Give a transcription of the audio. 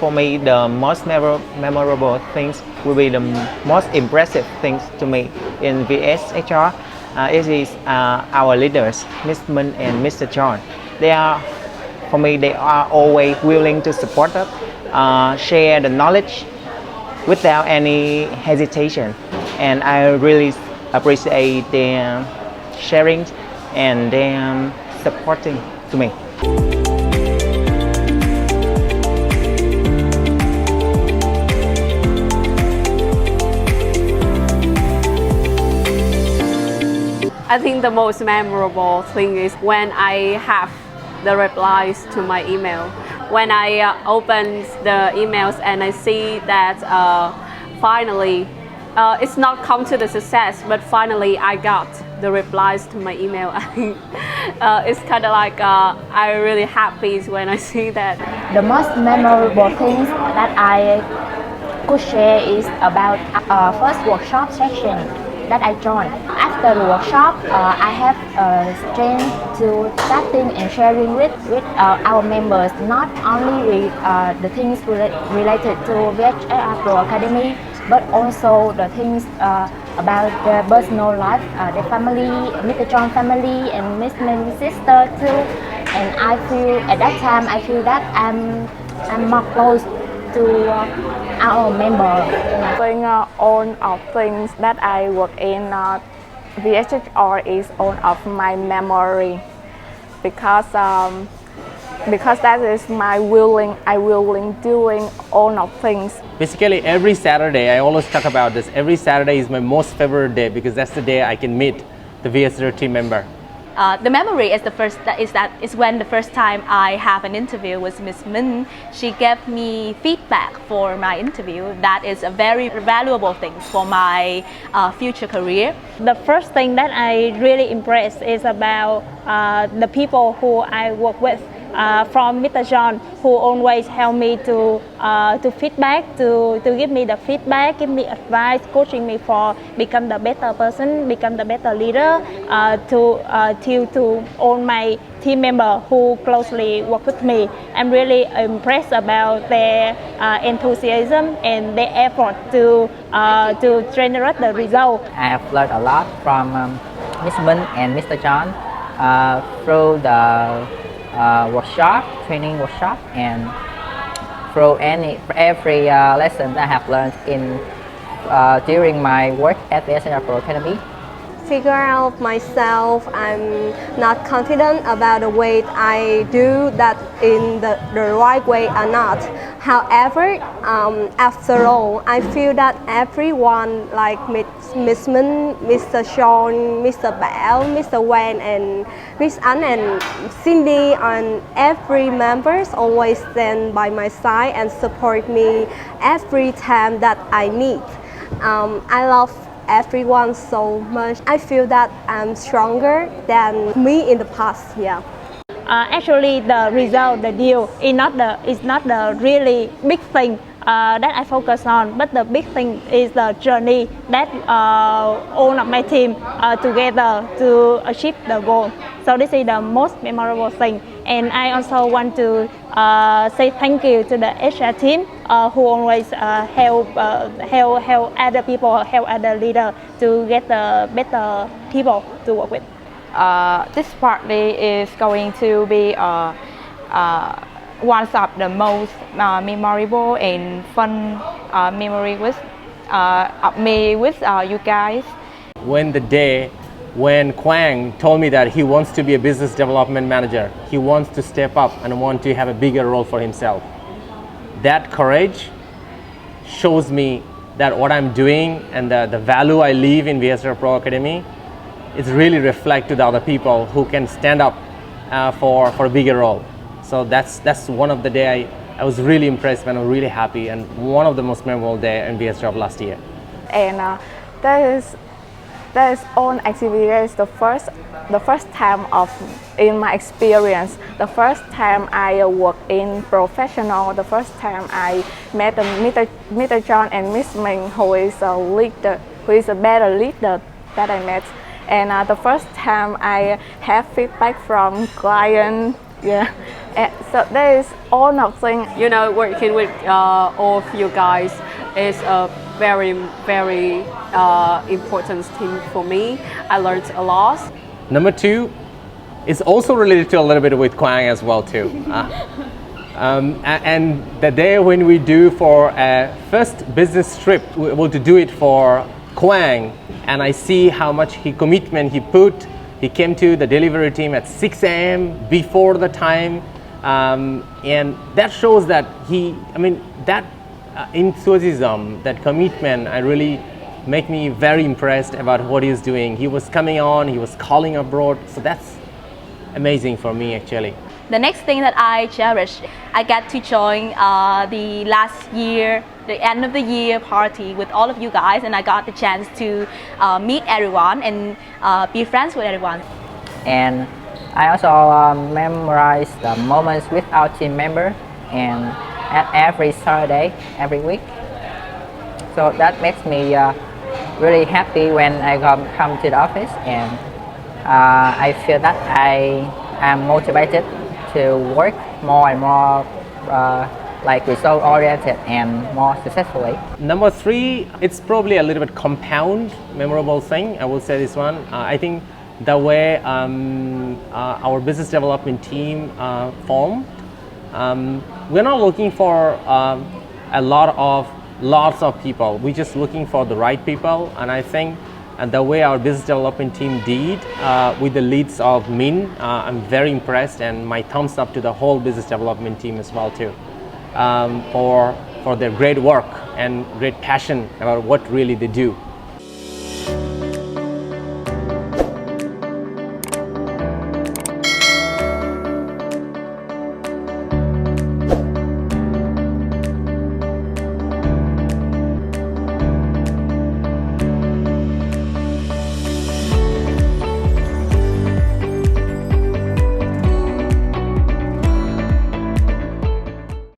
For me, the most memorable things will be the most impressive things to me in VSHR. It is our leaders, Ms. Min and Mr. John. For me, they are always willing to support us, share the knowledge without any hesitation. And I really appreciate their sharing and their supporting to me. I think the most memorable thing is when I have the replies to my email. When I open the emails and I see that finally, it's not come to the success, but finally I got the replies to my email. It's kind of like I'm really happy when I see that. The most memorable things that I could share is about first workshop section that I joined. After the workshop, I have strength to starting and sharing with our members, not only the things related to VSHR Pro Academy, but also the things about their personal life, their family, Mr. John family, and Miss Min's sister too. And I feel at that time, I feel that I'm more close to our member. Thing all of things that I work in VSHR is all of my memory because that is my willing doing all of things. Basically every Saturday, I always talk about this, every Saturday is my most favorite day because that's the day I can meet the VSHR team member. The memory is when the first time I have an interview with Ms. Min. She gave me feedback for my interview. That is a very valuable thing for my future career. The first thing that I really impressed is about the people who I work with. From Mr. John, who always help me to feedback, to give me the feedback, give me advice, coaching me for become the better person, become the better leader. To all my team member who closely work with me, I'm really impressed about their enthusiasm and their effort to generate the result. I have learned a lot from Ms. Min and Mr. John through the training workshop, and through every lesson I have learned during my work at the VSHR Pro Academy. Figure out myself. I'm not confident about the way I do that in the right way or not. However, after all, I feel that everyone like Miss Min, Mr. Sean, Mr. Bao, Mr. Wen, and Miss An and Cindy, and every members always stand by my side and support me every time that I need. I love everyone so much. I feel that I'm stronger than me in the past. Yeah. Actually, the result, the deal, is not the really big thing that I focus on, but the big thing is the journey that all of my team together to achieve the goal. So this is the most memorable thing, and I also want to say thank you to the HR team who always help other people, help other leaders to get the better people to work with. This party is going to be one of the most memorable and fun memory of me with you guys. When Quang told me that he wants to be a business development manager, he wants to step up and want to have a bigger role for himself. That courage shows me that what I'm doing and the value I leave in VSHR Pro Academy is really reflect to the other people who can stand up for a bigger role. So that's one of the day I was really impressed and I'm really happy, and one of the most memorable day in VSHR of last year. And that is all experience. The first time in my experience, the first time I work in professional, the first time I met Mr. John and Miss Min, who is a leader, who is a better leader that I met. And the first time I have feedback from client, yeah, So there is all of things. You know, working with all of you guys is a very, very important thing for me. I learned a lot. Number 2 is also related to a little bit with Quang as well too. And the day when we do for a first business trip, we were able to do it for Quang, and I see how much commitment he put. He came to the delivery team at 6 a.m. before the time, and that shows that that enthusiasm, that commitment, I really make me very impressed about what he's doing. He was coming on, he was calling abroad, so that's amazing for me actually. The next thing that I cherish, I get to join the last year, the end of the year party with all of you guys, and I got the chance to meet everyone and be friends with everyone. And I also memorize the moments with our team member and at every Saturday, every week. So that makes me really happy when I come to the office, and I feel that I am motivated to work more and more like result oriented and more successfully. Number 3, it's probably a little bit compound memorable thing. I will say this one. I think the way our business development team formed, we're not looking for lots of people. We're just looking for the right people, and I think the way our business development team did with the leads of Min, I'm very impressed, and my thumbs up to the whole business development team as well too, for their great work and great passion about what really they do.